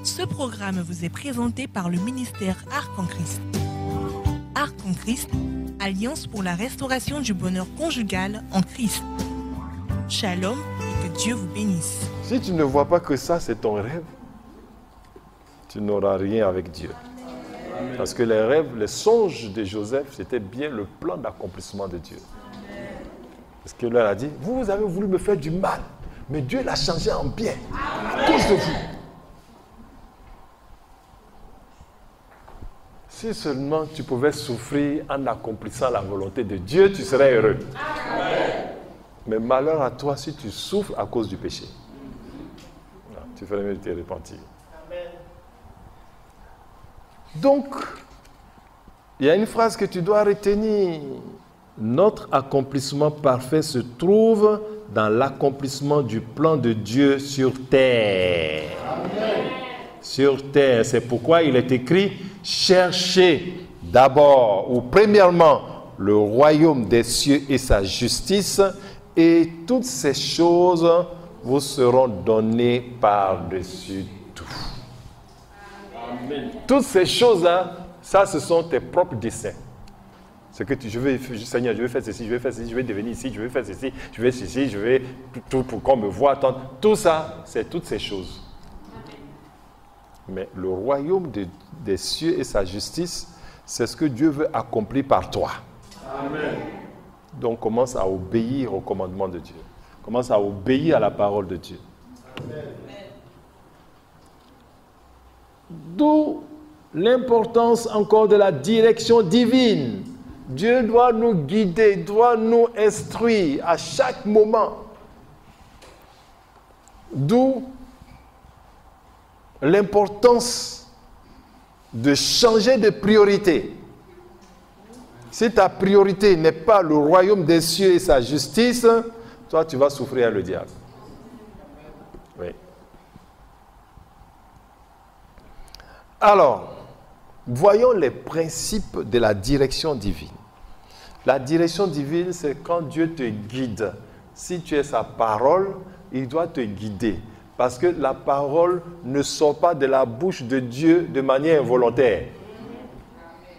Ce programme vous est présenté par le ministère Arc en Christ. Arc en Christ, Alliance pour la restauration du bonheur conjugal en Christ. Shalom et que Dieu vous bénisse. Si tu ne vois pas que ça, c'est ton rêve, tu n'auras rien avec Dieu. Amen. Parce que les rêves, les songes de Joseph, c'était bien le plan d'accomplissement de Dieu. Parce que là, il a dit, vous avez voulu me faire du mal, mais Dieu l'a changé en bien, à cause de vous. Si seulement tu pouvais souffrir en accomplissant la volonté de Dieu, tu serais heureux. Amen. Mais malheur à toi si tu souffres à cause du péché. Non, tu ferais mieux de te repentir. Amen. Donc, il y a une phrase que tu dois retenir. Notre accomplissement parfait se trouve dans l'accomplissement du plan de Dieu sur terre. Amen. Sur terre, c'est pourquoi il est écrit « Cherchez d'abord ou premièrement le royaume des cieux et sa justice, et toutes ces choses vous seront données par-dessus tout. » Amen. Toutes ces choses-là, ça, ce sont tes propres desseins. C'est que Seigneur, je vais faire ceci, je vais faire ceci, je vais devenir ici, je vais faire ceci, je vais ceci, je vais tout pour qu'on me voit, attendre. Tout ça, c'est toutes ces choses. Mais le royaume des cieux et sa justice, c'est ce que Dieu veut accomplir par toi. Amen. Donc commence à obéir au commandement de Dieu. Commence à obéir à la parole de Dieu. Amen. D'où l'importance encore de la direction divine. Dieu doit nous guider, doit nous instruire à chaque moment. D'où l'importance de changer de priorité. Si ta priorité n'est pas le royaume des cieux et sa justice, toi tu vas souffrir le diable. Oui. Alors, voyons les principes de la direction divine. La direction divine, c'est quand Dieu te guide. Si tu es sa parole, il doit te guider. Parce que la parole ne sort pas de la bouche de Dieu de manière involontaire.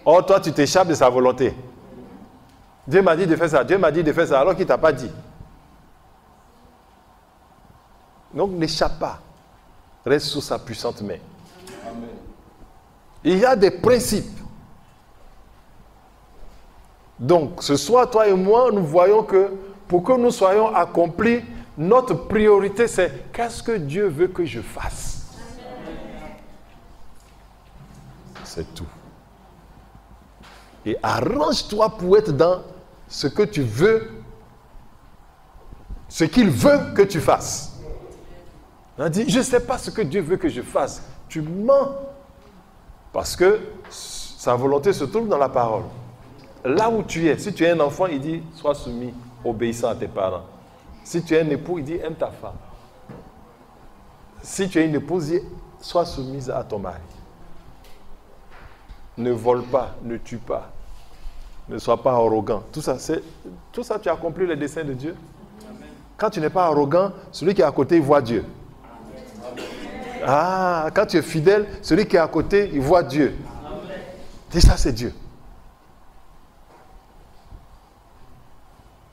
Or, toi, tu t'échappes de sa volonté. Dieu m'a dit de faire ça, Dieu m'a dit de faire ça, alors qu'il ne t'a pas dit. Donc, n'échappe pas. Reste sous sa puissante main. Amen. Il y a des principes. Donc, ce soir, toi et moi, nous voyons que pour que nous soyons accomplis, notre priorité, c'est qu'est-ce que Dieu veut que je fasse? C'est tout. Et arrange-toi pour être dans ce que tu veux, ce qu'il veut que tu fasses. On dit, je ne sais pas ce que Dieu veut que je fasse. Tu mens. Parce que sa volonté se trouve dans la parole. Là où tu es, si tu es un enfant, il dit, sois soumis, obéissant à tes parents. Si tu es un époux, il dit, aime ta femme. Si tu es une épouse, il dit, sois soumise à ton mari. Ne vole pas, ne tue pas. Ne sois pas arrogant. Tout ça, tu as accompli le dessein de Dieu. Amen. Quand tu n'es pas arrogant, celui qui est à côté, il voit Dieu. Amen. Ah, quand tu es fidèle, celui qui est à côté, il voit Dieu. Amen. Et ça, c'est Dieu.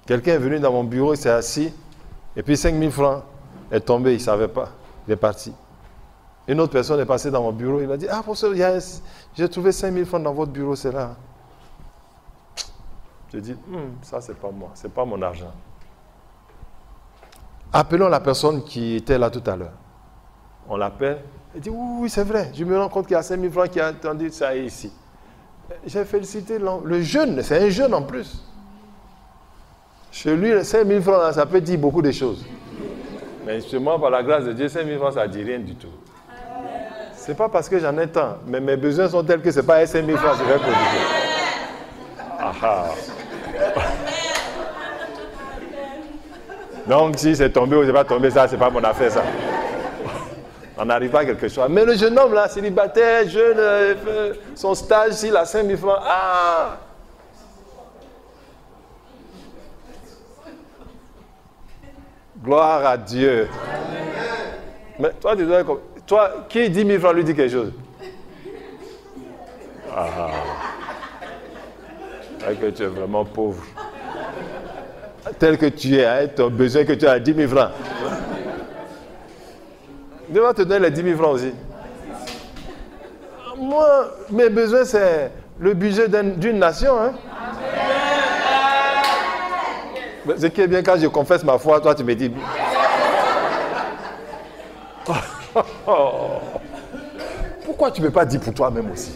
Quelqu'un est venu dans mon bureau, il s'est assis, et puis 5 000 francs est tombé, il ne savait pas, il est parti. Une autre personne est passée dans mon bureau, il m'a dit, ah, professeur, j'ai trouvé 5 000 francs dans votre bureau, c'est là. Je dis, ça, c'est pas moi, c'est pas mon argent. Appelons la personne qui était là tout à l'heure. On l'appelle, il dit, oui, c'est vrai, je me rends compte qu'il y a 5 000 francs qui a attendu, ça est ici. J'ai félicité le jeune, c'est un jeune en plus. Chez lui, 5 000 francs, ça peut dire beaucoup de choses. Mais chez moi, par la grâce de Dieu, 5 000 francs, ça ne dit rien du tout. Ce n'est pas parce que j'en ai tant, mais mes besoins sont tels que ce n'est pas 5 000 francs que je vais produire. Ah. Donc, si c'est tombé ou c'est pas tombé, ça, c'est pas mon affaire, ça. On n'arrive pas à quelque chose. Mais le jeune homme, là, célibataire, jeune, son stage, s'il a 5 000 francs, ah! Gloire à Dieu. Amen. Mais toi, tu dois Toi, qui 10 000 francs lui dit quelque chose? Ah. Que tu es vraiment pauvre. Tel que tu es, hein, ton besoin que tu as 10 000 francs. Dieu va te donner les 10 000 francs aussi. Moi, mes besoins, c'est le budget d'une nation. Hein. Ce qui est bien, quand je confesse ma foi, toi tu me dis... Pourquoi tu ne peux pas dire pour toi-même aussi?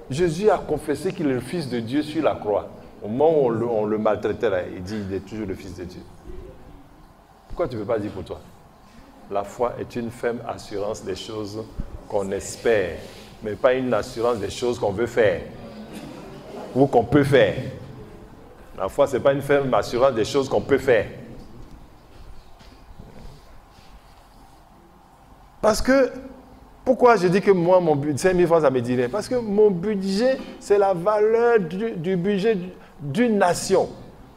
Jésus a confessé qu'il est le Fils de Dieu sur la croix. Au moment où on le maltraitait, là, il dit qu'il est toujours le Fils de Dieu. Pourquoi tu ne peux pas dire pour toi? La foi est une ferme assurance des choses qu'on espère, mais pas une assurance des choses qu'on veut faire ou qu'on peut faire. La foi, ce n'est pas une ferme assurance des choses qu'on peut faire. Parce que, pourquoi je dis que moi, mon budget, 5 000 francs, ça me dirait? Parce que mon budget, c'est la valeur du budget d'une nation.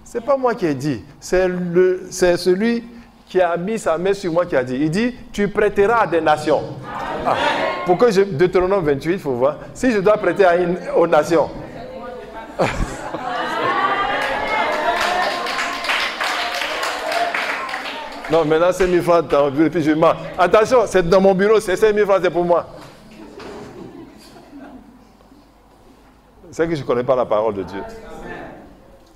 Ce n'est pas moi qui ai dit. C'est celui qui a mis sa main sur moi qui a dit. Il dit, tu prêteras à des nations. Ah, pour que Deutéronome 28, il faut voir. Si je dois prêter aux nations. Non, maintenant, 5 000 francs dans mon bureau, puis je mens. Attention, c'est dans mon bureau, c'est 5 000 francs, c'est pour moi. C'est que je ne connais pas la parole de Dieu.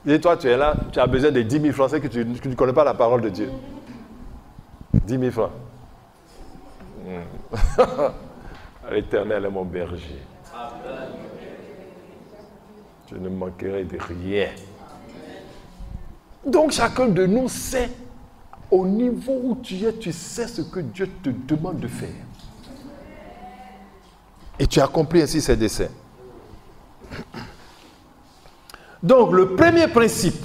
Et toi, tu es là, tu as besoin de 10 000 francs, c'est que tu ne connais pas la parole de Dieu. 10 000 francs. L'Éternel est mon berger. Je ne manquerai de rien. Donc, chacun de nous sait, au niveau où tu es, tu sais ce que Dieu te demande de faire. Et tu accomplis ainsi ses desseins. Donc, le premier principe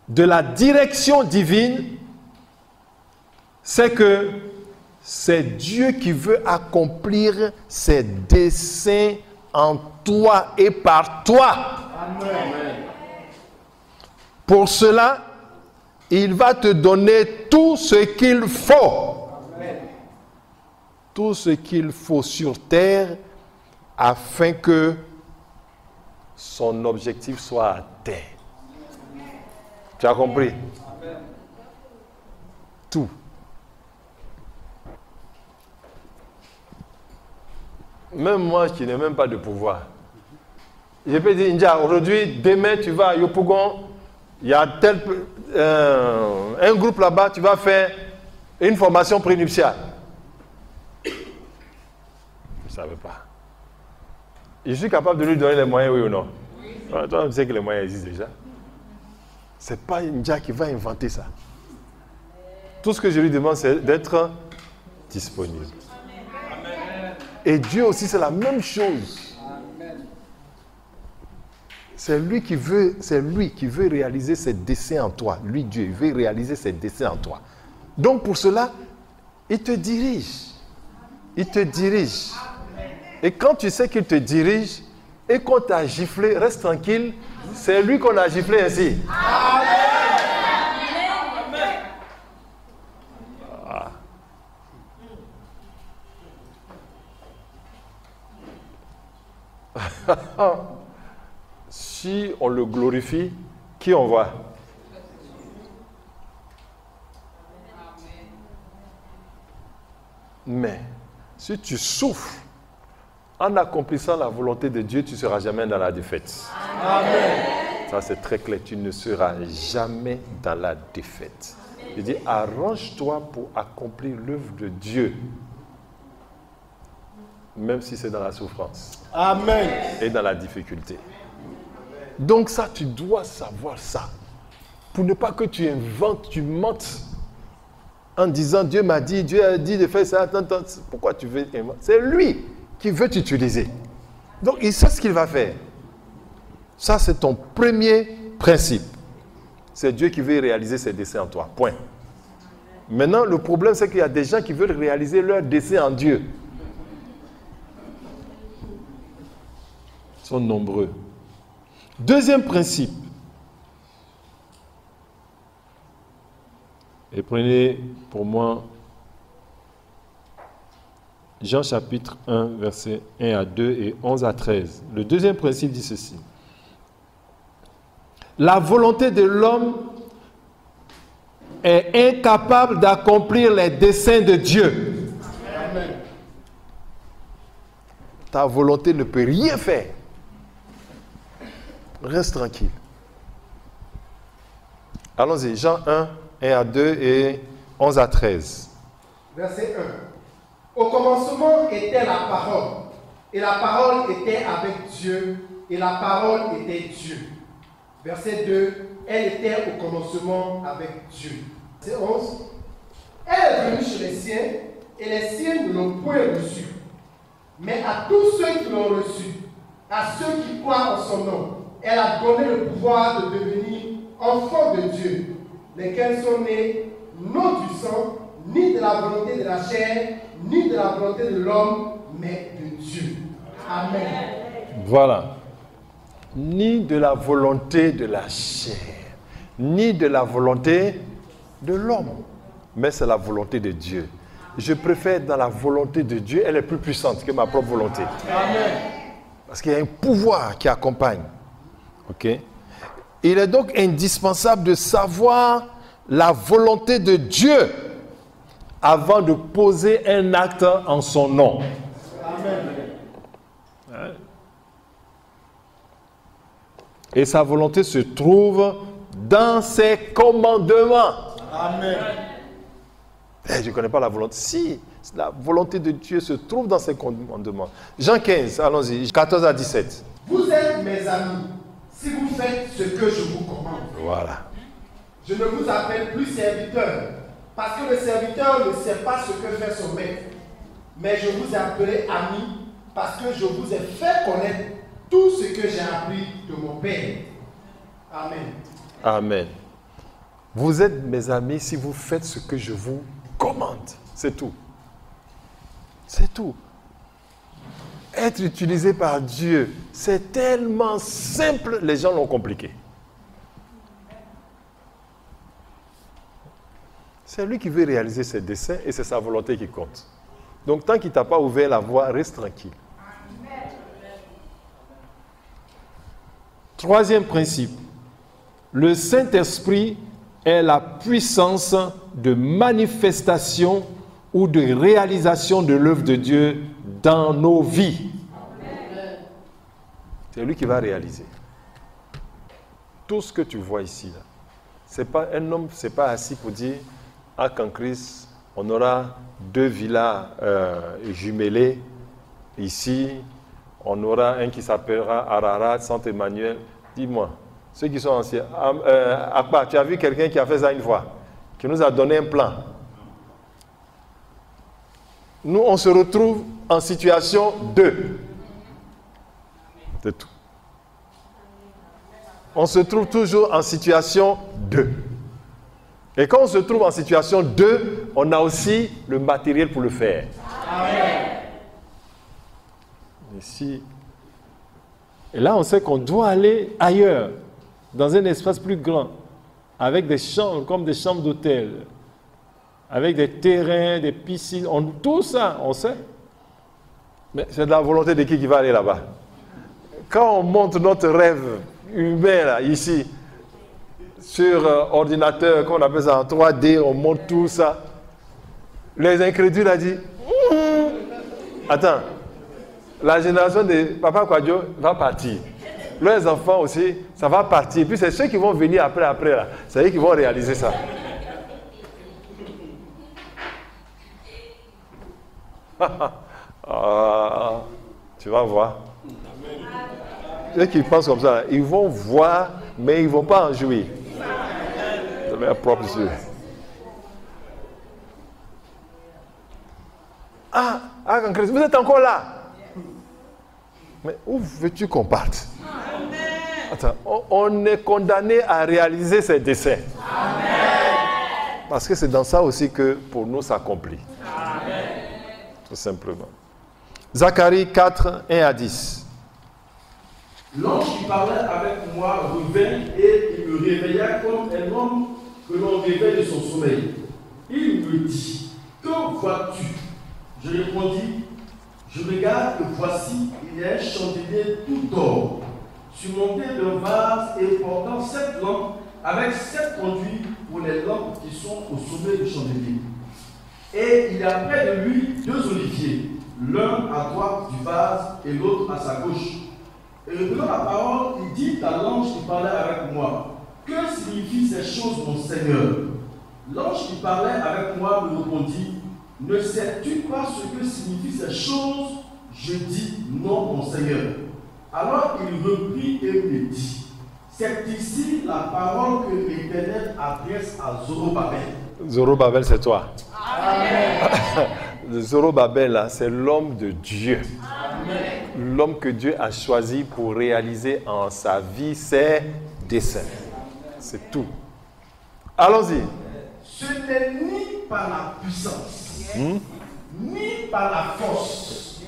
de la direction divine, c'est que c'est Dieu qui veut accomplir ses desseins en toi et par toi. Amen. Pour cela, il va te donner tout ce qu'il faut. Amen. Tout ce qu'il faut sur terre afin que son objectif soit atteint. Tu as compris? Amen. Tout. Même moi qui n'ai même pas de pouvoir. Je peux dire, India, aujourd'hui, demain, tu vas à Yopougon, il y a un groupe là-bas, tu vas faire une formation prénuptiale. Je ne savais pas. Je suis capable de lui donner les moyens, oui ou non? Oui. Toi, tu sais que les moyens existent déjà. Ce n'est pas India qui va inventer ça. Tout ce que je lui demande, c'est d'être disponible. Et Dieu aussi, c'est la même chose. C'est lui qui veut réaliser ses desseins en toi. Lui, Dieu, il veut réaliser ses desseins en toi. Donc, pour cela, il te dirige. Il te dirige. Et quand tu sais qu'il te dirige et qu'on t'a giflé, reste tranquille, c'est lui qu'on a giflé ainsi. Amen. Si on le glorifie, qui on voit? Mais si tu souffres en accomplissant la volonté de Dieu, tu ne seras jamais dans la défaite. Amen. Ça c'est très clair, tu ne seras jamais dans la défaite. Il dit, arrange-toi pour accomplir l'œuvre de Dieu. Même si c'est dans la souffrance. Amen. Et dans la difficulté. Donc ça, tu dois savoir ça. Pour ne pas que tu inventes, tu mentes en disant, Dieu m'a dit, Dieu a dit de faire ça. Attends, pourquoi tu veux inventer? C'est lui qui veut t'utiliser. Donc il sait ce qu'il va faire. Ça, c'est ton premier principe. C'est Dieu qui veut réaliser ses desseins en toi. Point. Maintenant, le problème, c'est qu'il y a des gens qui veulent réaliser leurs desseins en Dieu. Ils sont nombreux. Deuxième principe. Et prenez pour moi Jean chapitre 1, versets 1 à 2 et 11 à 13. Le deuxième principe dit ceci. La volonté de l'homme est incapable d'accomplir les desseins de Dieu. Amen. Ta volonté ne peut rien faire. Reste tranquille. Allons-y, Jean 1, 1 à 2 et 11 à 13. Verset 1. Au commencement était la parole, et la parole était avec Dieu, et la parole était Dieu. Verset 2. Elle était au commencement avec Dieu. Verset 11. Elle est venue chez les siens, et les siens ne l'ont point reçue. Mais à tous ceux qui l'ont reçue, à ceux qui croient en son nom, elle a donné le pouvoir de devenir enfants de Dieu, lesquels sont nés non du sang, ni de la volonté de la chair, ni de la volonté de l'homme, mais de Dieu. Amen. Voilà. Ni de la volonté de la chair, ni de la volonté de l'homme, mais c'est la volonté de Dieu. Je préfère dans la volonté de Dieu, elle est plus puissante que ma propre volonté. Amen. Parce qu'il y a un pouvoir qui accompagne. Ok? Il est donc indispensable de savoir la volonté de Dieu avant de poser un acte en son nom. Amen. Et sa volonté se trouve dans ses commandements. Amen. Je ne connais pas la volonté. Si, la volonté de Dieu se trouve dans ses commandements. Jean 15, allons-y, 14 à 17. Vous êtes mes amis si vous faites ce que je vous commande. Voilà. Je ne vous appelle plus serviteur, parce que le serviteur ne sait pas ce que fait son maître. Mais je vous ai appelé ami, parce que je vous ai fait connaître tout ce que j'ai appris de mon Père. Amen. Amen. Vous êtes mes amis si vous faites ce que je vous commande. C'est tout. C'est tout. Être utilisé par Dieu, c'est tellement simple, les gens l'ont compliqué. C'est lui qui veut réaliser ses desseins et c'est sa volonté qui compte. Donc tant qu'il ne t'a pas ouvert la voie, reste tranquille. Troisième principe. Le Saint-Esprit est la puissance de manifestation ou de réalisation de l'œuvre de Dieu dans nos vies. C'est lui qui va réaliser. Tout ce que tu vois ici, là, c'est pas, un homme ne s'est pas assis pour dire Arc en Christ, on aura 2 villas jumelées ici, on aura un qui s'appellera Ararat, Saint-Emmanuel. Dis-moi, ceux qui sont anciens, Akba, tu as vu quelqu'un qui a fait ça une fois, qui nous a donné un plan. Nous, on se retrouve en situation 2. C'est tout. On se trouve toujours en situation 2. Et quand on se trouve en situation 2, on a aussi le matériel pour le faire. Amen. Ici. Et là, on sait qu'on doit aller ailleurs, dans un espace plus grand, avec des chambres, comme des chambres d'hôtel, avec des terrains, des piscines, tout ça, on sait. Mais c'est de la volonté de qui va aller là-bas. Quand on monte notre rêve humain, là, ici, sur ordinateur, qu'on appelle ça en 3D, on monte tout ça. Les incrédules ont dit, attends, la génération de Papa Kwadjo va partir. Leurs enfants aussi, ça va partir. Puis c'est ceux qui vont venir après là. C'est eux qui vont réaliser ça. Tu vas voir. Ceux qui pensent comme ça, ils vont voir, mais ils ne vont pas en jouir. De leurs propres yeux. Ah, vous êtes encore là. Mais où veux-tu qu'on parte? Attends, on est condamné à réaliser ses desseins. Amen. Parce que c'est dans ça aussi que pour nous s'accomplit. Tout simplement. Zacharie 4, 1 à 10. L'ange qui parlait avec moi revint et il me réveilla comme un homme que l'on réveille de son sommeil. Il me dit, que vois-tu? Je répondis, Je regarde et voici, il y a un chandelier tout d'or, surmonté d'un vase et portant 7 lampes, avec 7 conduits pour les lampes qui sont au sommet du chandelier. Et il y a près de lui 2 oliviers, l'un à droite du vase et l'autre à sa gauche. Et reprenant la parole, il dit à l'ange qui parlait avec moi, que signifient ces choses, mon Seigneur? L'ange qui parlait avec moi me répondit, ne sais-tu pas ce que signifient ces choses? Je dis, non, mon Seigneur. Alors il reprit et me dit, c'est ici la parole que l'Éternel adresse à Zorobabel. Zorobabel, c'est toi. Amen. Zorobabel, là, c'est l'homme de Dieu. L'homme que Dieu a choisi pour réaliser en sa vie ses desseins. C'est tout. Allons-y. Ce n'est ni par la puissance, ni par la force,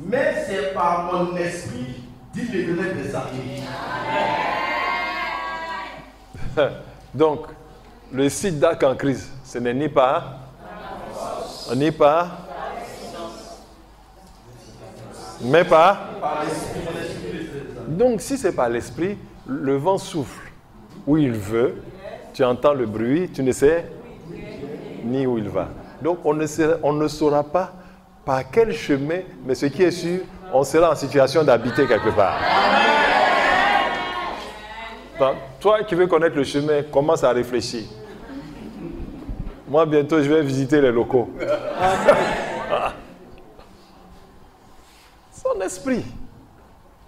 mais c'est par mon esprit, dit l'Éternel des armées. Donc, le site d'Arc en Christ, ce n'est ni par mais par l'esprit. Donc, si c'est par l'esprit, le vent souffle où il veut, tu entends le bruit, tu ne sais ni où il va. Donc, on ne saura pas par quel chemin, mais ce qui est sûr, on sera en situation d'habiter quelque part. Donc, toi qui veux connaître le chemin, commence à réfléchir. Moi, bientôt, je vais visiter les locaux. Son esprit.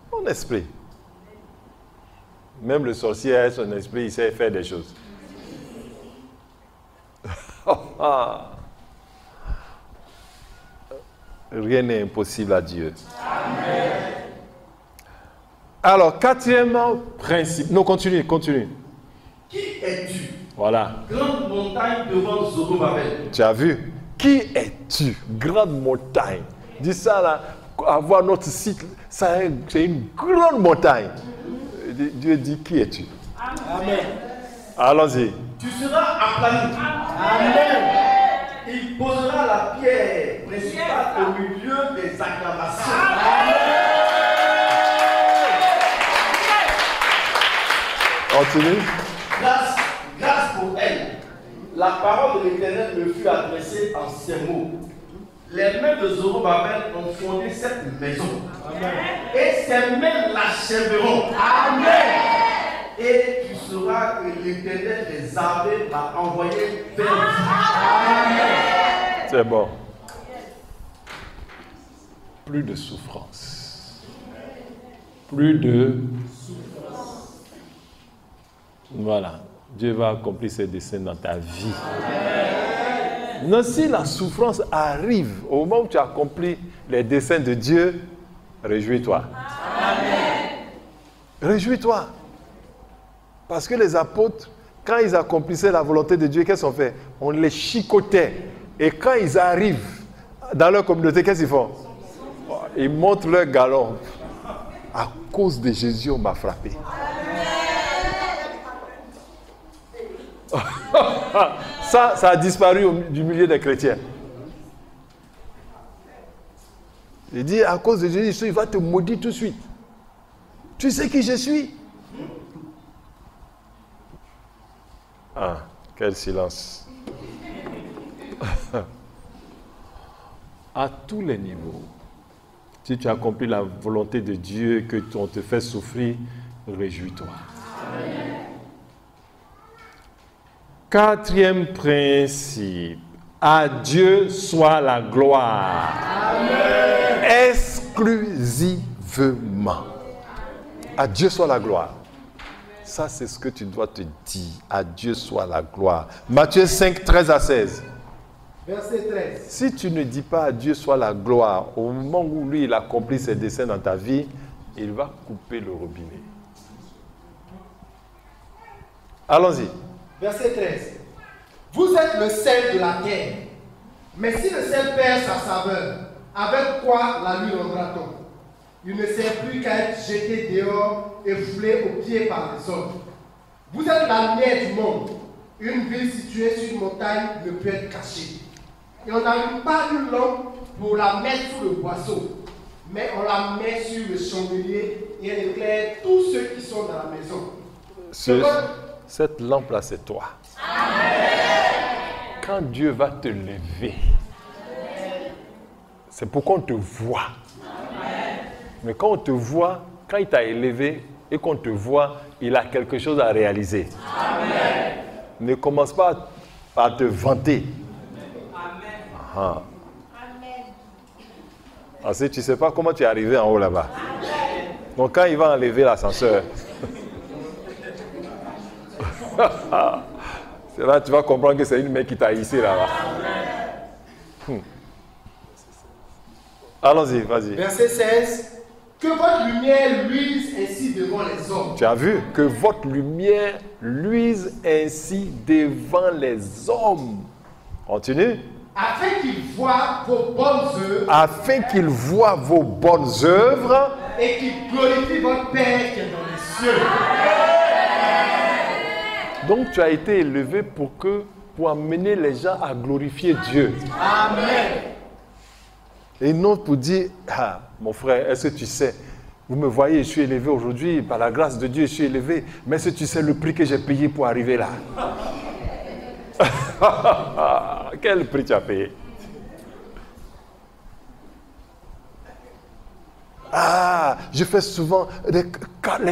Son esprit. Même le sorcier a son esprit, il sait faire des choses. Rien n'est impossible à Dieu. Amen. Alors, quatrièmement, principe. Non, continue. Qui es-tu? Voilà. Grande montagne devant Zorobabel. Tu as vu? Qui es-tu? Grande montagne. Dis ça là, avoir notre site, c'est une grande montagne. Dieu dit, qui es-tu? Amen. Allons-y. Tu seras aplani. Amen. Il posera la pierre principale au milieu des acclamations. Amen. Continue. Grâce pour elle. La parole de l'Éternel me fut adressée en ces mots. Les mains de Zorobabel ont fondé cette maison. Amen. Et ses mains l'achèveront. Amen. Et tu sauras que l'Éternel des armées m'a envoyé vers vous. Amen. C'est bon. Plus de souffrance. Plus de souffrance. Voilà. Dieu va accomplir ses desseins dans ta vie. Amen. Non, si la souffrance arrive au moment où tu accomplis les desseins de Dieu, réjouis-toi. Amen. Réjouis-toi. Parce que les apôtres, quand ils accomplissaient la volonté de Dieu, qu'est-ce qu'on fait? On les chicotait. Et quand ils arrivent dans leur communauté, qu'est-ce qu'ils font? Ils montrent leur galon. À cause de Jésus, on m'a frappé. Ça a disparu du milieu des chrétiens. Il dit, à cause de Jésus, il va te maudire tout de suite. Tu sais qui je suis? Ah, quel silence. À tous les niveaux, si tu accomplis la volonté de Dieu, que on te fait souffrir, réjouis-toi. Amen. Quatrième principe. À Dieu soit la gloire. Amen. Exclusivement. À Dieu soit la gloire. Ça, c'est ce que tu dois te dire. À Dieu soit la gloire. Matthieu 5, 13 à 16. Verset 13. Si tu ne dis pas à Dieu soit la gloire, au moment où lui, il accomplit ses desseins dans ta vie, il va couper le robinet. Allons-y. Verset 13. Vous êtes le sel de la terre. Mais si le sel perd sa saveur, avec quoi la lui rendra-t-on? Il ne sert plus qu'à être jeté dehors et foulé aux pieds par les hommes. Vous êtes la lumière du monde. Une ville située sur une montagne ne peut être cachée. Et on n'allume pas une lampe pour la mettre sous le boisseau. Mais on la met sur le chandelier et elle éclaire tous ceux qui sont dans la maison. Cette lampe-là, c'est toi. Quand Dieu va te lever, c'est pour qu'on te voit. Mais quand on te voit, quand il t'a élevé et qu'on te voit, il a quelque chose à réaliser. Amen. Ne commence pas à te vanter. Amen. Parce que tu ne sais pas comment tu es arrivé en haut là-bas. Donc quand il va enlever l'ascenseur, c'est là que tu vas comprendre que c'est une main qui t'a hissé là-bas. Allons-y, vas-y. Verset 16. Que votre lumière luise ainsi devant les hommes. Tu as vu? Que votre lumière luise ainsi devant les hommes. Continue. Afin qu'ils voient vos bonnes œuvres. Afin qu'ils voient vos bonnes œuvres. Et qu'ils glorifient votre Père qui est dans les cieux. Donc tu as été élevé pour amener les gens à glorifier Dieu. Amen. Et non pour dire, ah, mon frère, est-ce que tu sais, vous me voyez, je suis élevé aujourd'hui, par la grâce de Dieu, je suis élevé, mais est-ce que tu sais le prix que j'ai payé pour arriver là? Quel prix tu as payé? Ah, je fais souvent les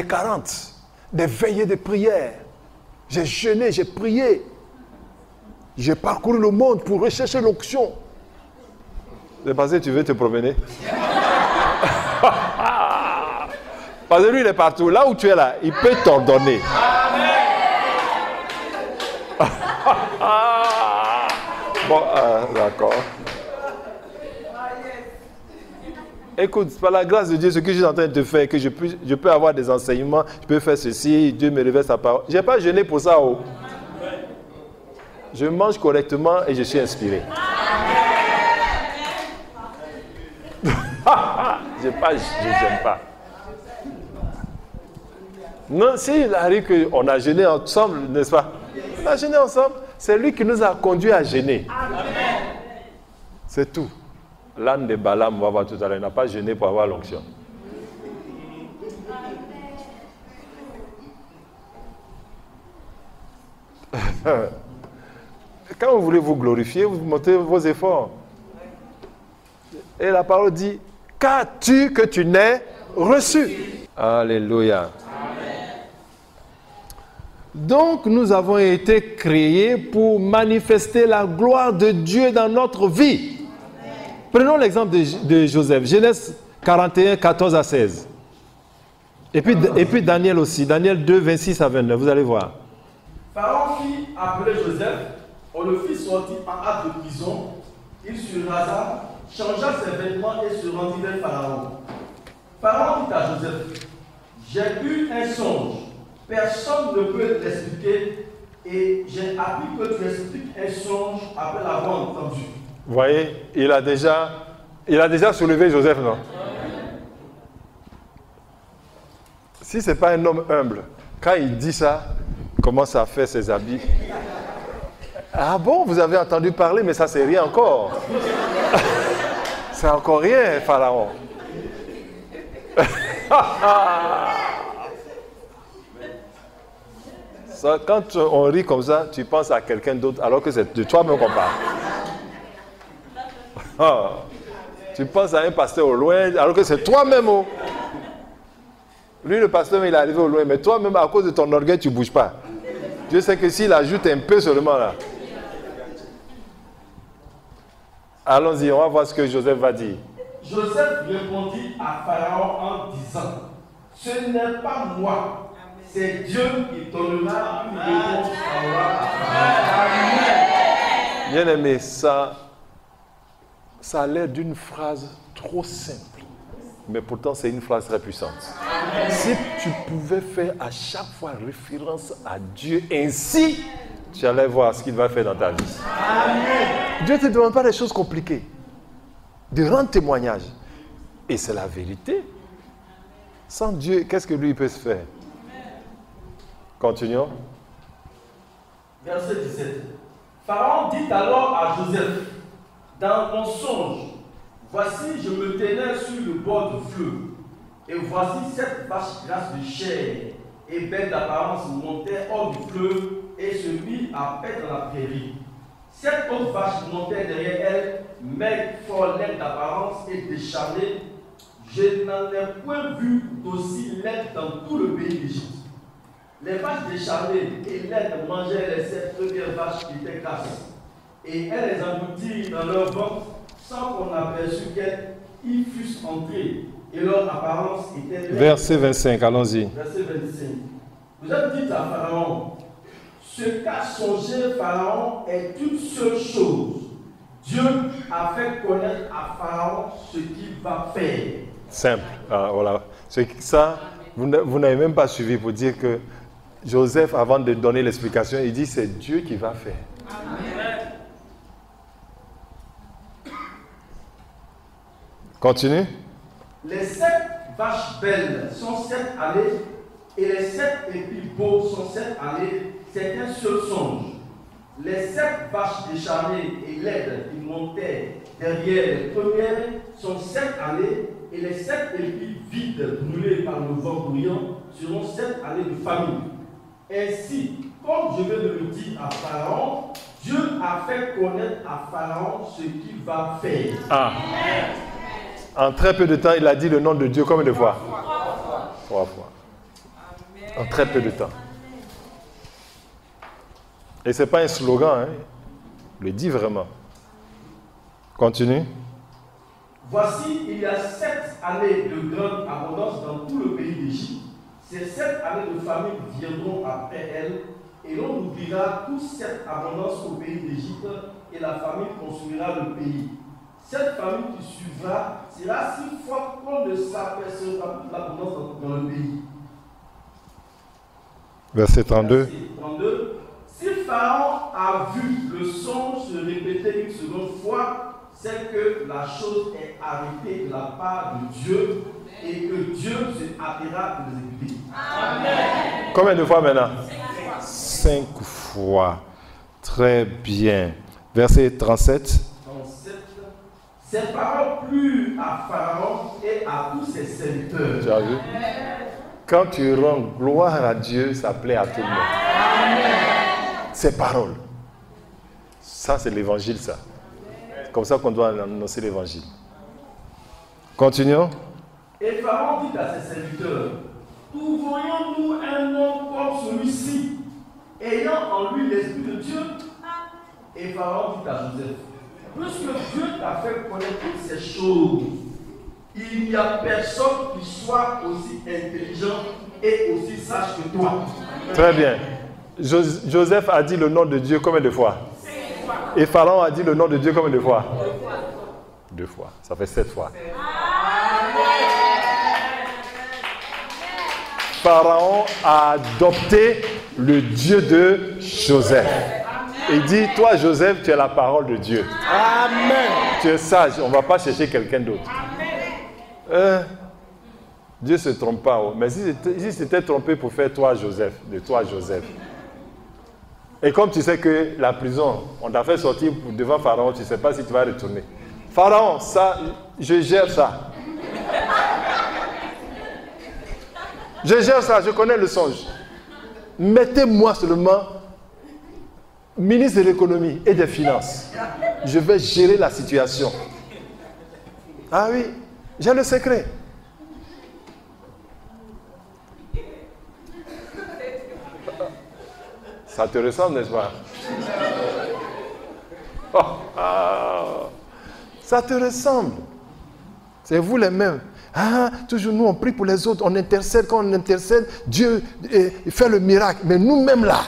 40, des veillées de prière. J'ai jeûné, j'ai prié. J'ai parcouru le monde pour rechercher l'onction. C'est parce que tu veux te promener. Parce que lui, il est partout. Là où tu es là, il peut t'ordonner. Bon, d'accord. Écoute, par la grâce de Dieu, ce que je suis en train de te faire, que je peux avoir des enseignements, je peux faire ceci, Dieu me révèle sa parole. Je n'ai pas jeûné pour ça. Oh. Je mange correctement et je suis inspiré. Je n'aime pas. Non, s'il arrive qu'on a jeûné ensemble, n'est-ce pas? On a jeûné ensemble. C'est lui qui nous a conduits à jeûner. C'est tout. L'âne de Balaam, on va voir tout à l'heure, il n'a pas jeûné pour avoir l'onction. Quand vous voulez vous glorifier, vous montez vos efforts. Et la parole dit, qu'as-tu que tu n'aies reçu? Alléluia. Donc, nous avons été créés pour manifester la gloire de Dieu dans notre vie. Prenons l'exemple de Joseph, Genèse 41, 14 à 16. Et puis Daniel aussi, Daniel 2, 26 à 29, vous allez voir. Pharaon fit appeler Joseph, on le fit sortir en hâte de prison, il se rasa, changea ses vêtements et se rendit vers Pharaon. Pharaon dit à Joseph, j'ai eu un songe, personne ne peut l'expliquer et j'ai appris que tu expliques un songe après l'avoir entendu. Vous voyez, il a déjà soulevé Joseph, non? Si ce n'est pas un homme humble, quand il dit ça, il commence à faire ses habits. Ah bon, vous avez entendu parler, mais ça c'est rien encore. C'est encore rien, Pharaon. Ça, quand on rit comme ça, tu penses à quelqu'un d'autre, alors que c'est de toi-même qu'on parle. Ah, tu penses à un pasteur au loin, alors que c'est toi-même. Oh. Lui, le pasteur, il est arrivé au loin, mais toi-même, à cause de ton orgueil, tu ne bouges pas. Dieu sait que s'il ajoute un peu seulement là. Allons-y, on va voir ce que Joseph va dire. Joseph répondit à Pharaon en disant, ce n'est pas moi, c'est Dieu qui donnera une réponse à moi. Bien aimé, ça a l'air d'une phrase trop simple, mais pourtant c'est une phrase très puissante. Si tu pouvais faire à chaque fois référence à Dieu ainsi, tu allais voir ce qu'il va faire dans ta vie. Amen. Dieu ne te demande pas des choses compliquées, de rendre témoignage. Et c'est la vérité. Sans Dieu, qu'est-ce que lui peut se faire? Continuons. Verset 17. Pharaon dit alors à Joseph, dans mon songe, Voici, je me tenais sur le bord du fleuve, et voici 7 vaches grasses de chair et belles d'apparence montaient hors du fleuve et se mit à paître dans la prairie. 7 autres vaches montaient derrière elles, maigres, fort laides d'apparence et décharnées. Je n'en ai point vu d'aussi laides dans tout le pays d'Égypte. Les vaches décharnées et laides mangeaient les 7 premières vaches qui étaient grasses, et elles les engloutirent dans leur ventre sans qu'on aperçût qu'elles y fussent entrées, et leur apparence était... Verset 25, allons-y. Verset 25. Vous avez dit à Pharaon, ce qu'a songé Pharaon est une seule chose. Dieu a fait connaître à Pharaon ce qu'il va faire. Simple. Ah, voilà. Ça, vous n'avez même pas suivi pour dire que Joseph, avant de donner l'explication, il dit c'est Dieu qui va faire. Amen. Continue. Les 7 vaches belles sont 7 allées et les 7 épis beaux sont 7 allées. C'est un seul songe. Les 7 vaches décharnées et laides qui montaient derrière les premières sont 7 allées et les 7 épis vides brûlés par le vent bruyant seront 7 allées de famine. Ainsi, comme je viens de le dire à Pharaon, Dieu a fait connaître à Pharaon ce qu'il va faire. Ah. En très peu de temps, il a dit le nom de Dieu combien de fois? 3 fois. En très peu de temps. Et ce n'est pas un slogan, hein? Il le dit vraiment. Continue. Voici, il y a 7 années de grande abondance dans tout le pays d'Égypte. Ces 7 années de famine viendront après elles, et l'on oubliera toute cette abondance au pays d'Égypte, et la famine consumera le pays. Cette famine qui suivra sera si forte qu'on ne s'apercevra plus de l'abondance dans le pays. Verset 32. Verset 32. Si Pharaon a vu le songe se répéter une seconde fois, c'est que la chose est arrêtée de la part de Dieu et que Dieu se hâtera de l'exécuter. Amen. Combien de fois maintenant? 5 fois. Très bien. Verset 37. Ces paroles plurent à Pharaon et à tous ses serviteurs. Tu as vu? Quand tu rends gloire à Dieu, ça plaît à tout le monde. Amen. Ces paroles. Ça, c'est l'évangile, ça. C'est comme ça qu'on doit annoncer l'évangile. Continuons. Et Pharaon dit à ses serviteurs, où voyons-nous un homme comme celui-ci, ayant en lui l'esprit de Dieu? Et Pharaon dit à Joseph, puisque Dieu t'a fait connaître toutes ces choses, il n'y a personne qui soit aussi intelligent et aussi sage que toi. Très bien. Joseph a dit le nom de Dieu combien de fois? 5 fois. Et Pharaon a dit le nom de Dieu combien de fois? 2 fois. Ça fait 7 fois. Pharaon a adopté le Dieu de Joseph. Il dit, toi Joseph, tu es la parole de Dieu. Amen. Tu es sage, on ne va pas chercher quelqu'un d'autre. Dieu ne se trompe pas. Mais si c'était trompé pour faire toi Joseph, de toi Joseph. Et comme tu sais que la prison, on t'a fait sortir devant Pharaon, tu ne sais pas si tu vas retourner. Pharaon, ça, je gère ça. Je gère ça, je connais le songe. Mettez-moi seulement ministre de l'économie et des finances. Je vais gérer la situation. Ah oui, j'ai le secret. Ça te ressemble, n'est-ce pas? Ça te ressemble. C'est vous les mêmes. Ah, toujours nous, on prie pour les autres, on intercède. Quand on intercède, Dieu fait le miracle. Mais nous-mêmes là,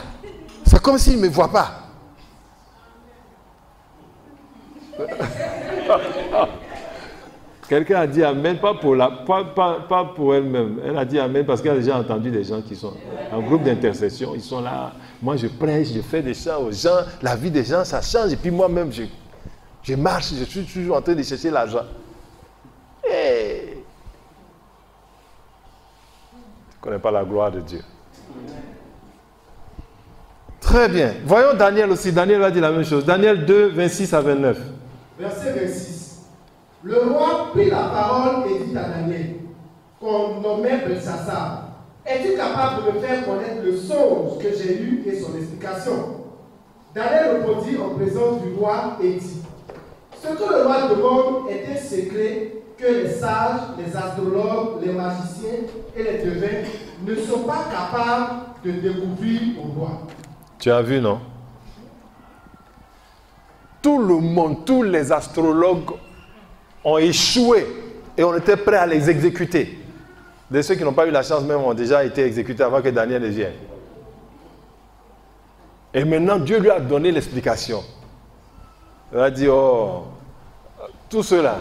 c'est comme s'il ne me voit pas. Quelqu'un a dit Amen, pas pour elle-même. Elle a dit Amen parce qu'elle a déjà entendu des gens qui sont en groupe d'intercession. Ils sont là. Moi, je prêche, je fais des chants aux gens. La vie des gens, ça change. Et puis moi-même, je marche. Je suis toujours en train de chercher l'argent. Hey. Je ne connais pas la gloire de Dieu. Très bien. Voyons Daniel aussi. Daniel a dit la même chose. Daniel 2, 26 à 29. Verset 26. Le roi prit la parole et dit à Daniel, qu'on nommait Belsassar, es-tu capable de me faire connaître le songe que j'ai lu et son explication? Daniel répondit en présence du roi et dit, ce que le roi demande est un secret que les sages, les astrologues, les magiciens et les devins ne sont pas capables de découvrir au roi. Tu as vu, non? Tout le monde, tous les astrologues ont échoué et on était prêts à les exécuter. De ceux qui n'ont pas eu la chance même ont déjà été exécutés avant que Daniel ne vienne. Et maintenant, Dieu lui a donné l'explication. Il a dit, oh, tout cela,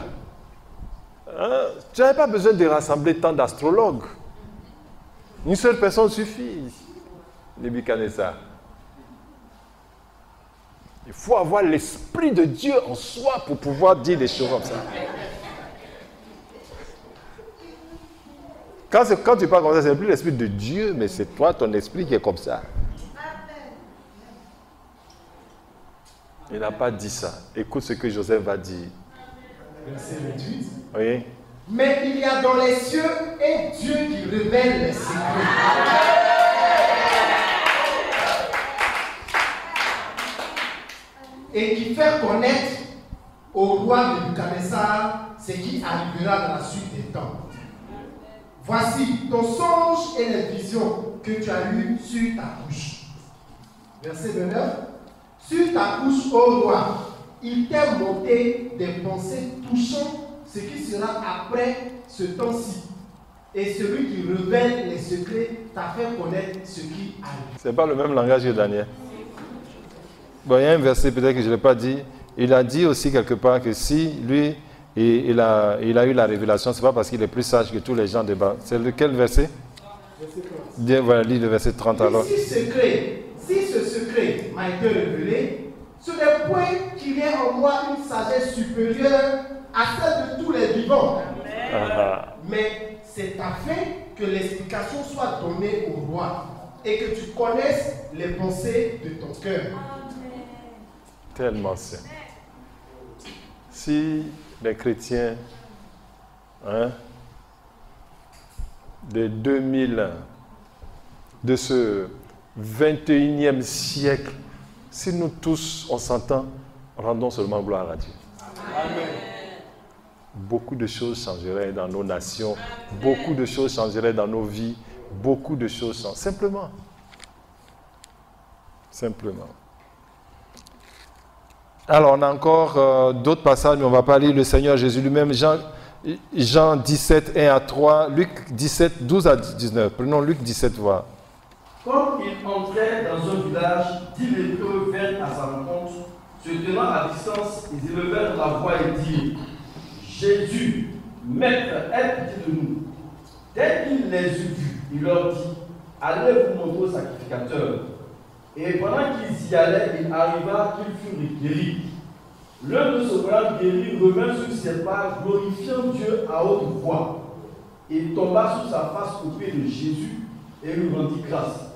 hein, tu n'avais pas besoin de rassembler tant d'astrologues. Une seule personne suffit. Nebuchadnezzar. Il faut avoir l'esprit de Dieu en soi pour pouvoir dire des choses comme ça. Quand tu parles comme ça, ce n'est plus l'esprit de Dieu, mais c'est toi, ton esprit qui est comme ça. Il n'a pas dit ça. Écoute ce que Joseph va dire. Verset 28. Oui. Mais il y a dans les cieux un Dieu qui révèle les secrets. Et qui fait connaître au roi Nebuchadnezzar ce qui arrivera dans la suite des temps. Voici ton songe et les visions que tu as lues sur ta couche. Verset 29. Sur ta couche, ô roi, il t'est monté des pensées touchant ce qui sera après ce temps-ci. Et celui qui révèle les secrets t'a fait connaître ce qui arrive. Ce n'est pas le même langage que Daniel. Bon, il y a un verset peut-être que je ne l'ai pas dit. Il a dit aussi quelque part que si lui, il a eu la révélation, ce n'est pas parce qu'il est plus sage que tous les gens débat. C'est lequel verset? Verset 30. Voilà, lis le verset 30 alors. Si ce secret m'a été révélé, ce n'est point qu'il y ait en moi une sagesse supérieure à celle de tous les vivants. Mais c'est afin que l'explication soit donnée au roi et que tu connaisses les pensées de ton cœur. Tellement saint. Si les chrétiens de 2000, de ce 21e siècle, si nous tous, on s'entend, rendons seulement gloire à Dieu. Amen. Beaucoup de choses changeraient dans nos nations, beaucoup de choses changeraient dans nos vies, beaucoup de choses changeraient. Simplement. Simplement. Alors, on a encore d'autres passages, mais on ne va pas lire le Seigneur Jésus lui-même. Jean 17, 1 à 3, Luc 17, 12 à 19. Prenons Luc 17, voir. Comme il entrait dans un village, 10 lépreux vinrent à sa rencontre, se tenant à distance, ils élevèrent la voix et dirent, Jésus, Maître, aie pitié de nous. Dès qu'il les eut vus, il leur dit, allez vous montrer au sacrificateur. Et pendant qu'ils y allaient, il arriva qu'ils furent guéris. L'un de ceux voilà guéris revint sur ses pas, glorifiant Dieu à haute voix. Il tomba sur sa face aux pieds de Jésus et lui rendit grâce.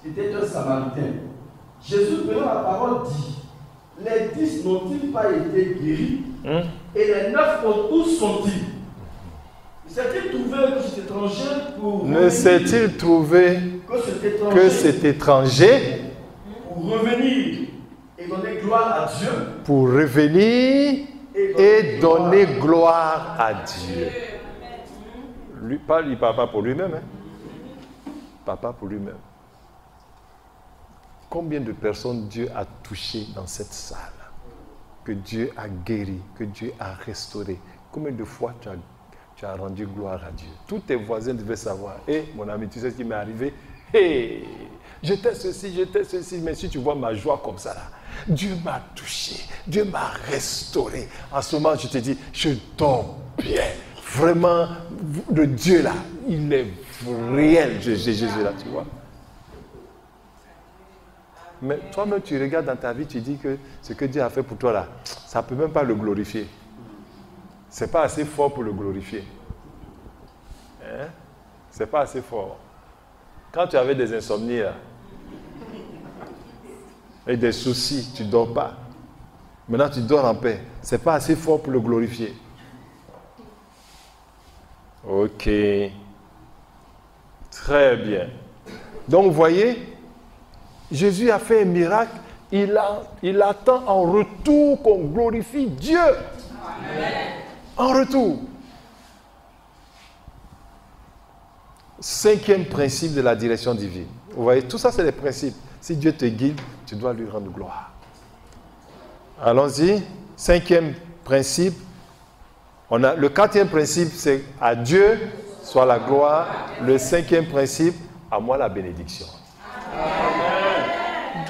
C'était un Samaritain. Jésus, prenant la parole, dit, les 10 n'ont-ils pas été guéris? Et les 9 où sont-ils? S'est-il trouvé que cet étranger pour ne s'est-il trouvé que cet étranger pour revenir et donner gloire à Dieu? Pour revenir et donner gloire à Dieu. Lui, il parle pas pour lui-même. Papa pour lui-même. Combien de personnes Dieu a touchées dans cette salle? Que Dieu a guéri, que Dieu a restauré. Combien de fois tu as rendu gloire à Dieu? Tous tes voisins devaient savoir. Mon ami, tu sais ce qui m'est arrivé? J'étais ceci, mais si tu vois ma joie comme ça, là, Dieu m'a touché, Dieu m'a restauré. En ce moment, je te dis, je dors bien. Vraiment, le Dieu là, il est réel, Jésus là, tu vois. Mais toi-même, tu regardes dans ta vie, tu dis que ce que Dieu a fait pour toi là, ça ne peut même pas le glorifier. Ce n'est pas assez fort pour le glorifier. Ce n'est pas assez fort. Quand tu avais des insomnies là, et des soucis, tu ne dors pas. Maintenant, tu dors en paix. Ce n'est pas assez fort pour le glorifier. Ok. Très bien. Donc, vous voyez, Jésus a fait un miracle. Il attend en retour qu'on glorifie Dieu. Amen. En retour. 5e principe de la direction divine. Vous voyez, tout ça, c'est les principes. Si Dieu te guide, tu dois lui rendre gloire. Allons-y. 5e principe. Le 4e principe, c'est à Dieu soit la gloire. Le 5e principe, à moi la bénédiction. Amen.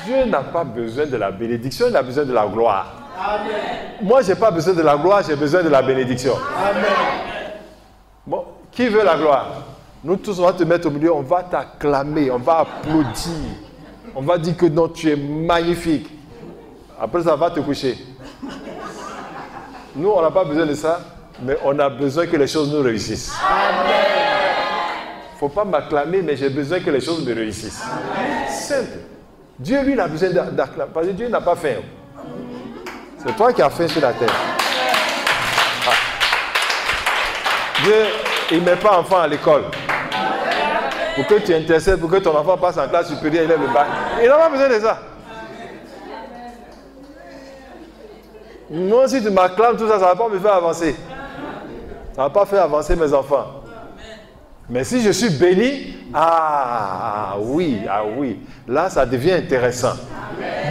Dieu n'a pas besoin de la bénédiction, il a besoin de la gloire. Amen. Moi, je n'ai pas besoin de la gloire, j'ai besoin de la bénédiction. Amen. Bon, qui veut la gloire? Nous tous, on va te mettre au milieu, on va t'acclamer, on va applaudir. On va dire que non, tu es magnifique. Après ça, va te coucher. Nous, on n'a pas besoin de ça, mais on a besoin que les choses nous réussissent. Amen. Il ne faut pas m'acclamer, mais j'ai besoin que les choses me réussissent. Amen. Simple. Dieu, lui, il a besoin d'acclamer. Parce que Dieu n'a pas faim. C'est toi qui as faim sur la terre. Ah. Dieu, il ne met pas enfant à l'école. Pour que tu intercèdes, pour que ton enfant passe en classe supérieure, il lève le bac. Il n'a pas besoin de ça. Moi, si tu m'acclames, tout ça, ça ne va pas me faire avancer. Ça ne va pas faire avancer mes enfants. Mais si je suis béni, ah oui, là, ça devient intéressant.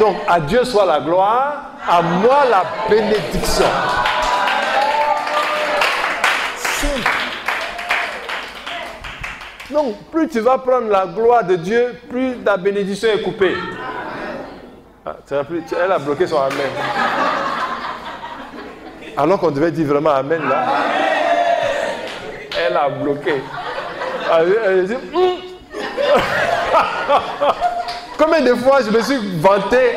Donc, à Dieu soit la gloire, à moi la bénédiction. Simple. Donc, plus tu vas prendre la gloire de Dieu, plus ta bénédiction est coupée. Ah, elle a bloqué son amen. Alors qu'on devait dire vraiment amen là. Elle a bloqué. Elle dit, combien de fois je me suis vanté.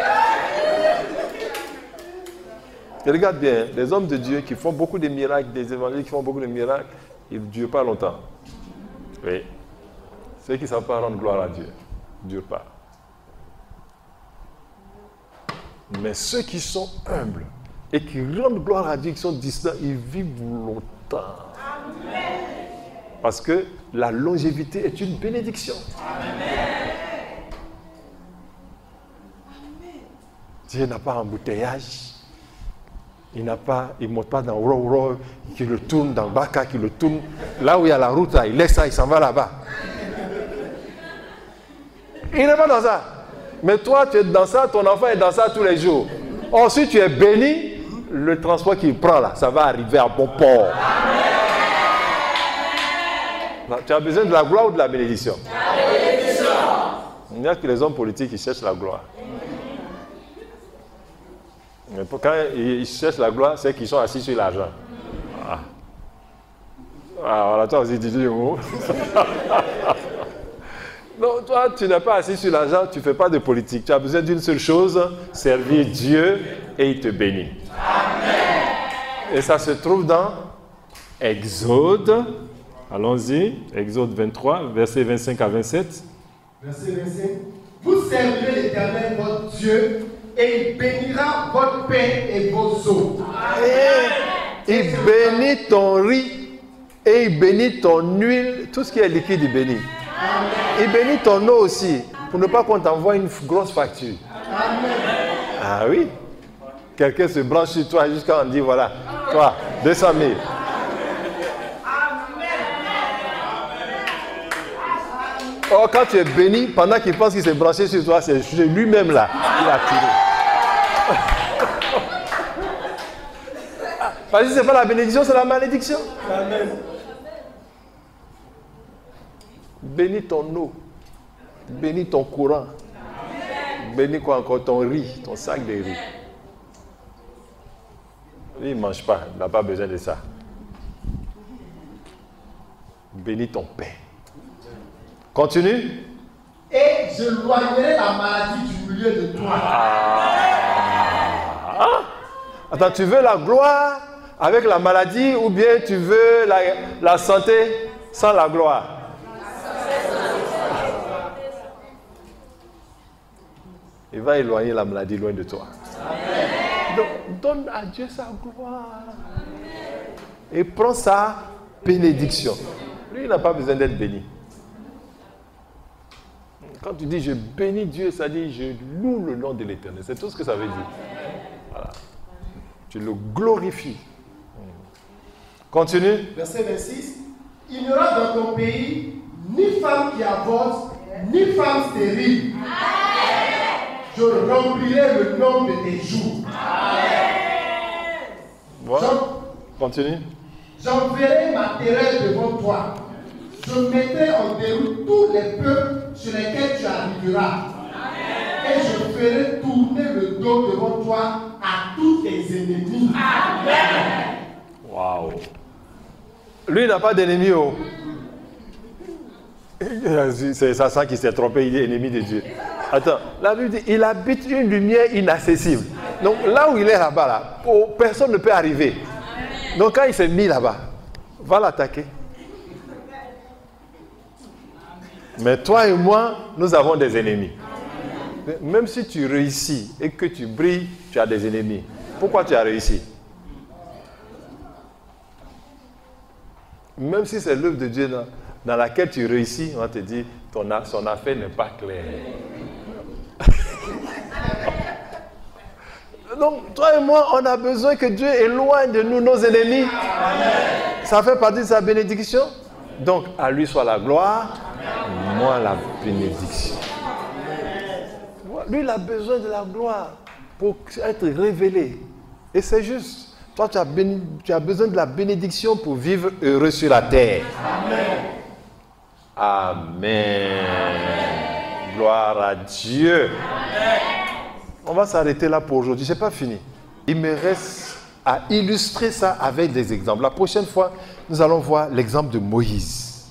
Et regarde bien, les hommes de Dieu qui font beaucoup de miracles, des évangélistes qui font beaucoup de miracles, ils ne durent pas longtemps. Oui. Ceux qui ne savent pas rendre gloire à Dieu ne durent pas. Mais ceux qui sont humbles et qui rendent gloire à Dieu, qui sont distants, ils vivent longtemps. Amen. Parce que la longévité est une bénédiction. Amen. Dieu n'a pas embouteillage. Il ne monte pas dans Row, qui le tourne, dans Baka, qui le tourne. Là où il y a la route, là, il laisse ça, il s'en va là-bas. Il n'est pas dans ça. Mais toi, tu es dans ça, ton enfant est dans ça tous les jours. Or, si tu es béni, le transport qu'il prend là, ça va arriver à bon port. Amen. Tu as besoin de la gloire ou de la bénédiction? La bénédiction. Il n'y a que les hommes politiques qui cherchent la gloire. Mais quand ils cherchent la gloire, c'est qu'ils sont assis sur l'argent. Ah. Voilà, toi aussi, tu dis le mot. Non, toi, tu n'es pas assis sur l'argent, tu ne fais pas de politique. Tu as besoin d'une seule chose, servir Dieu et il te bénit. Amen. Et ça se trouve dans Exode. Allons-y, Exode 23, versets 25 à 27. Verset 25. Vous servirez l'Éternel, votre Dieu, et il bénira votre pain et vos eaux. Et il bénit ton riz, et il bénit ton huile, tout ce qui est liquide, il bénit. Amen. Il bénit ton eau aussi, pour ne pas qu'on t'envoie une grosse facture. Amen. Ah oui. Quelqu'un se branche sur toi jusqu'à on dit voilà, toi, 200 000. Or, quand tu es béni, pendant qu'il pense qu'il s'est branché sur toi, c'est lui-même là, il a tiré. Parce que ce n'est pas la bénédiction, c'est la malédiction. Amen. Bénis ton eau, bénis ton courant, bénis quoi encore, ton riz, ton sac de riz. Lui, il ne mange pas, il n'a pas besoin de ça. Bénis ton pain. Continue. Et je loignerai la maladie du milieu de toi. Attends, tu veux la gloire avec la maladie ou bien tu veux la santé sans la gloire? Il va éloigner la maladie loin de toi. Amen. Donc, donne à Dieu sa gloire. Et prends ça bénédiction. Lui, il n'a pas besoin d'être béni. Quand tu dis je bénis Dieu, ça dit je loue le nom de l'Éternel. C'est tout ce que ça veut dire. Voilà. Tu le glorifies. Continue. Verset 26. Il n'y aura dans ton pays ni femme qui avorte, ni femme stérile. Je remplirai le nombre de tes jours. Voilà. Continue. J'enverrai ma terreur devant toi. Je mettrai en déroute tous les peuples sur lesquels tu arriveras. Et je ferai tourner le dos devant toi à tous tes ennemis. Waouh. Lui, il n'a pas d'ennemi. Oh. C'est ça qui s'est trompé, il est ennemi de Dieu. Attends, la Bible dit, il habite une lumière inaccessible. Donc là où il est là-bas, là, personne ne peut arriver. Donc quand il s'est mis là-bas, va l'attaquer. Mais toi et moi, nous avons des ennemis. Même si tu réussis et que tu brilles, tu as des ennemis. Pourquoi tu as réussi? Même si c'est l'œuvre de Dieu dans laquelle tu réussis, on va te dire, son affaire n'est pas claire. Donc, toi et moi, on a besoin que Dieu éloigne de nous nos ennemis. Amen. Ça fait partie de sa bénédiction. Donc, à lui soit la gloire, moi la bénédiction. Lui, il a besoin de la gloire pour être révélé. Et c'est juste. Toi, tu as besoin de la bénédiction pour vivre heureux sur la terre. Amen. Amen. Gloire à Dieu. Amen. On va s'arrêter là pour aujourd'hui. Ce n'est pas fini. Il me reste à illustrer ça avec des exemples. La prochaine fois, nous allons voir l'exemple de Moïse.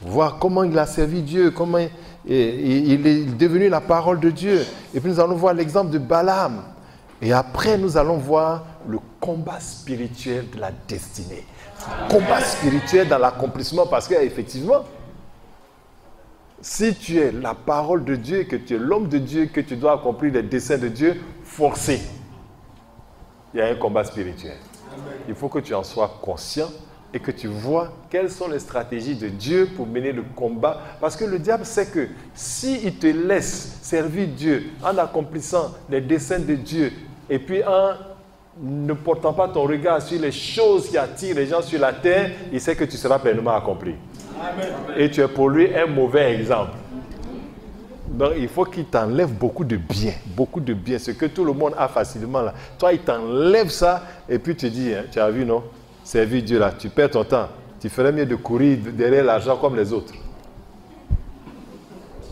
Voir comment il a servi Dieu, comment il est devenu la parole de Dieu. Et puis nous allons voir l'exemple de Balaam. Et après, nous allons voir le combat spirituel de la destinée. Le combat spirituel dans l'accomplissement, parce qu'effectivement, si tu es la parole de Dieu, que tu es l'homme de Dieu, que tu dois accomplir les desseins de Dieu, forcé, il y a un combat spirituel. Il faut que tu en sois conscient et que tu vois quelles sont les stratégies de Dieu pour mener le combat. Parce que le diable sait que s'il te laisse servir Dieu en accomplissant les desseins de Dieu et puis en ne portant pas ton regard sur les choses qui attirent les gens sur la terre, il sait que tu seras pleinement accompli. Amen. Et tu es pour lui un mauvais exemple. Donc il faut qu'il t'enlève beaucoup de bien, ce que tout le monde a facilement là. Toi, il t'enlève ça et puis tu dis, hein, tu as vu non, servir Dieu là, tu perds ton temps. Tu ferais mieux de courir derrière l'argent comme les autres.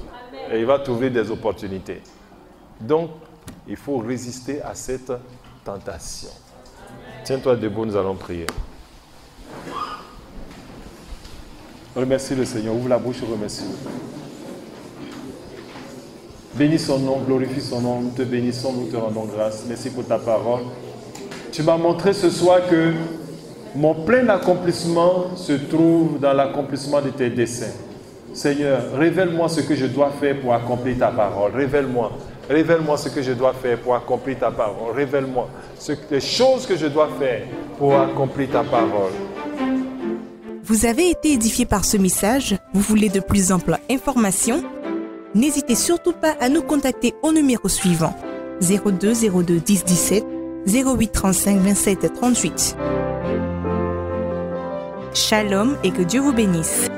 Amen. Et il va t'ouvrir des opportunités. Donc, il faut résister à cette tentation. Tiens-toi debout, nous allons prier. Remercie le Seigneur, ouvre la bouche et remercie. Bénis son nom, glorifie son nom, nous te bénissons, nous te rendons grâce. Merci pour ta parole. Tu m'as montré ce soir que mon plein accomplissement se trouve dans l'accomplissement de tes desseins. Seigneur, révèle-moi ce que je dois faire pour accomplir ta parole. Révèle-moi ce que je dois faire pour accomplir ta parole. Révèle-moi les choses que je dois faire pour accomplir ta parole. Vous avez été édifié par ce message? Vous voulez de plus amples informations? N'hésitez surtout pas à nous contacter au numéro suivant 02 02 10 17 08 35 27 38. Shalom et que Dieu vous bénisse.